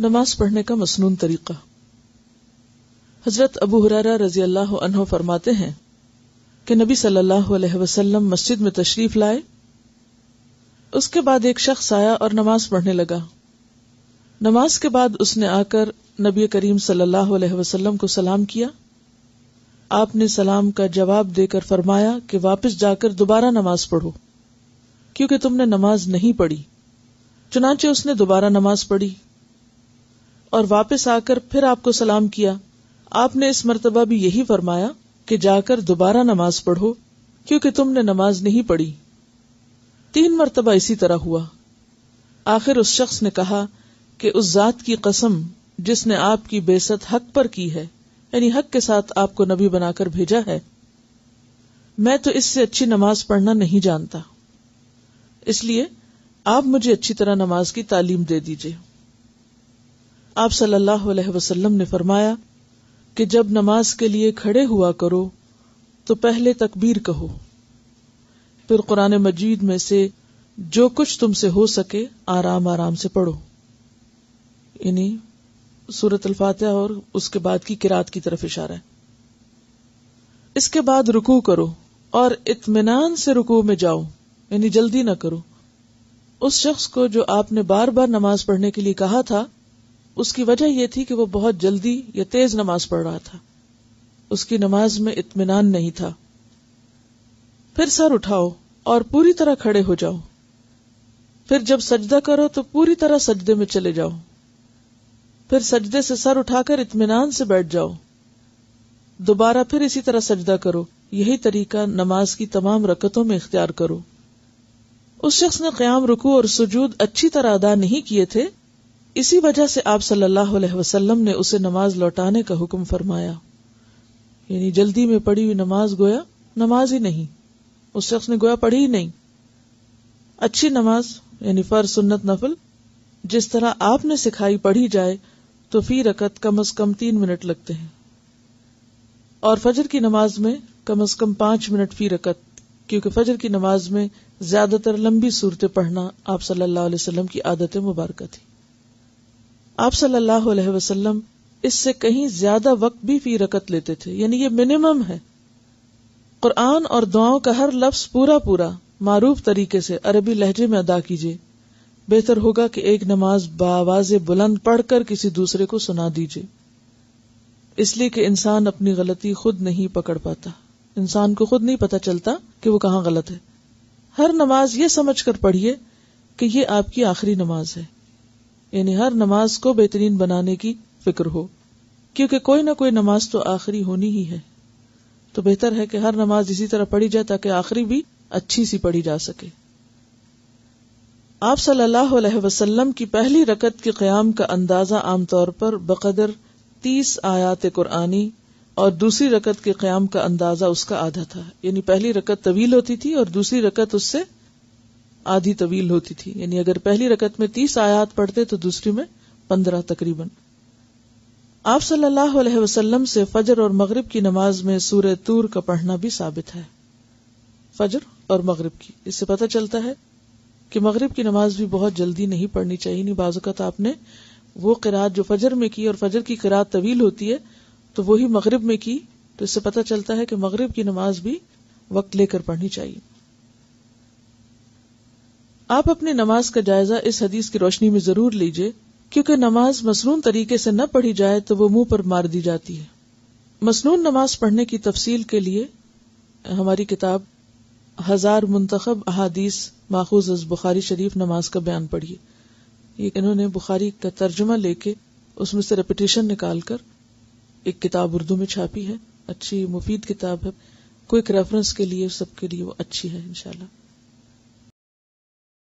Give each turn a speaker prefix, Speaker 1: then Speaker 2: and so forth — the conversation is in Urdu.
Speaker 1: نماز پڑھنے کا مسنون طریقہ۔ حضرت ابو ہریرہ رضی اللہ عنہ فرماتے ہیں کہ نبی صلی اللہ علیہ وسلم مسجد میں تشریف لائے، اس کے بعد ایک شخص آیا اور نماز پڑھنے لگا۔ نماز کے بعد اس نے آ کر نبی کریم صلی اللہ علیہ وسلم کو سلام کیا۔ آپ نے سلام کا جواب دے کر فرمایا کہ واپس جا کر دوبارہ نماز پڑھو، کیونکہ تم نے نماز نہیں پڑھی۔ چنانچہ اس نے دوبارہ نماز پڑھی اور واپس آ کر پھر آپ کو سلام کیا۔ آپ نے اس مرتبہ بھی یہی فرمایا کہ جا کر دوبارہ نماز پڑھو، کیونکہ تم نے نماز نہیں پڑھی۔ 3 مرتبہ اسی طرح ہوا۔ آخر اس شخص نے کہا کہ اس ذات کی قسم جس نے آپ کی بعثت حق پر کی ہے، یعنی حق کے ساتھ آپ کو نبی بنا کر بھیجا ہے، میں تو اس سے اچھی نماز پڑھنا نہیں جانتا، اس لیے آپ مجھے اچھی طرح نماز کی تعلیم دے دیجیے۔ آپ صلی اللہ علیہ وسلم نے فرمایا کہ جب نماز کے لیے کھڑے ہوا کرو تو پہلے تکبیر کہو، پھر قرآن مجید میں سے جو کچھ تم سے ہو سکے آرام آرام سے پڑھو، یعنی سورۃ الفاتحہ اور اس کے بعد کی قرات کی طرف اشارہ ہے۔ اس کے بعد رکوع کرو اور اطمینان سے رکوع میں جاؤ، یعنی جلدی نہ کرو۔ اس شخص کو جو آپ نے بار بار نماز پڑھنے کے لیے کہا تھا، اس کی وجہ یہ تھی کہ وہ بہت جلدی یا تیز نماز پڑھ رہا تھا، اس کی نماز میں اطمینان نہیں تھا۔ پھر سر اٹھاؤ اور پوری طرح کھڑے ہو جاؤ، پھر جب سجدہ کرو تو پوری طرح سجدے میں چلے جاؤ، پھر سجدے سے سر اٹھا کر اطمینان سے بیٹھ جاؤ، دوبارہ پھر اسی طرح سجدہ کرو۔ یہی طریقہ نماز کی تمام رکعتوں میں اختیار کرو۔ اس شخص نے قیام، رکوع اور سجود اچھی طرح ادا نہیں کیے تھے، اسی وجہ سے آپ صلی اللہ علیہ وسلم نے اسے نماز لوٹانے کا حکم فرمایا، یعنی جلدی میں پڑھی ہوئی نماز گویا نماز ہی نہیں، اس شخص نے گویا پڑھی ہی نہیں۔ اچھی نماز یعنی فرض، سنت، نفل جس طرح آپ نے سکھائی پڑھی جائے تو فی رکعت کم از کم 3 منٹ لگتے ہیں، اور فجر کی نماز میں کم از کم 5 منٹ فی رکعت، کیونکہ فجر کی نماز میں زیادہ تر لمبی صورتیں پڑھنا آپ صلی اللہ علیہ وسلم کی عادت مبارکہ تھی۔ آپ صلی اللہ علیہ وسلم اس سے کہیں زیادہ وقت بھی فی رکعت لیتے تھے، یعنی یہ منیمم ہے۔ قرآن اور دعاؤں کا ہر لفظ پورا معروف طریقے سے عربی لہجے میں ادا کیجیے۔ بہتر ہوگا کہ ایک نماز بآواز بلند پڑھ کر کسی دوسرے کو سنا دیجیے، اس لیے کہ انسان اپنی غلطی خود نہیں پکڑ پاتا، انسان کو خود نہیں پتا چلتا کہ وہ کہاں غلط ہے۔ ہر نماز یہ سمجھ کر پڑھیے کہ یہ آپ کی آخری نماز ہے، یعنی ہر نماز کو بہترین بنانے کی فکر ہو، کیونکہ کوئی نہ کوئی نماز تو آخری ہونی ہی ہے، تو بہتر ہے کہ ہر نماز اسی طرح پڑھی جائے تاکہ آخری بھی اچھی سی پڑھی جا سکے۔ آپ صلی اللہ علیہ وسلم کی پہلی رکعت کے قیام کا اندازہ عام طور پر بقدر 30 آیات قرآنی اور دوسری رکعت کے قیام کا اندازہ اس کا آدھا تھا، یعنی پہلی رکعت طویل ہوتی تھی اور دوسری رکعت اس سے آدھی طویل ہوتی تھی، یعنی اگر پہلی رکعت میں 30 آیات پڑھتے تو دوسری میں 15 تقریباً۔ آپ صلی اللہ علیہ وسلم سے فجر اور مغرب کی نماز میں سورہ طور کا پڑھنا بھی ثابت ہے، فجر اور مغرب کی۔ اس سے پتہ چلتا ہے کہ مغرب کی نماز بھی بہت جلدی نہیں پڑھنی چاہیے، نہیں بعض اوقات آپ نے وہ قرات جو فجر میں کی اور فجر کی قرات طویل ہوتی ہے تو وہی مغرب میں کی، تو اس سے پتہ چلتا ہے کہ مغرب کی نماز بھی وقت لے کر پڑھنی چاہیے۔ آپ اپنی نماز کا جائزہ اس حدیث کی روشنی میں ضرور لیجئے، کیونکہ نماز مسنون طریقے سے نہ پڑھی جائے تو وہ منہ پر مار دی جاتی ہے۔ مسنون نماز پڑھنے کی تفصیل کے لیے ہماری کتاب 1000 منتخب احادیث ماخوذ از بخاری شریف نماز کا بیان پڑھیے، یہ انہوں نے بخاری کا ترجمہ لے کے اس میں سے ریپیٹیشن نکال کر ایک کتاب اردو میں چھاپی ہے، اچھی مفید کتاب ہے، کوئک ریفرنس کے لیے سب کے لیے وہ اچھی ہے انشاءاللہ۔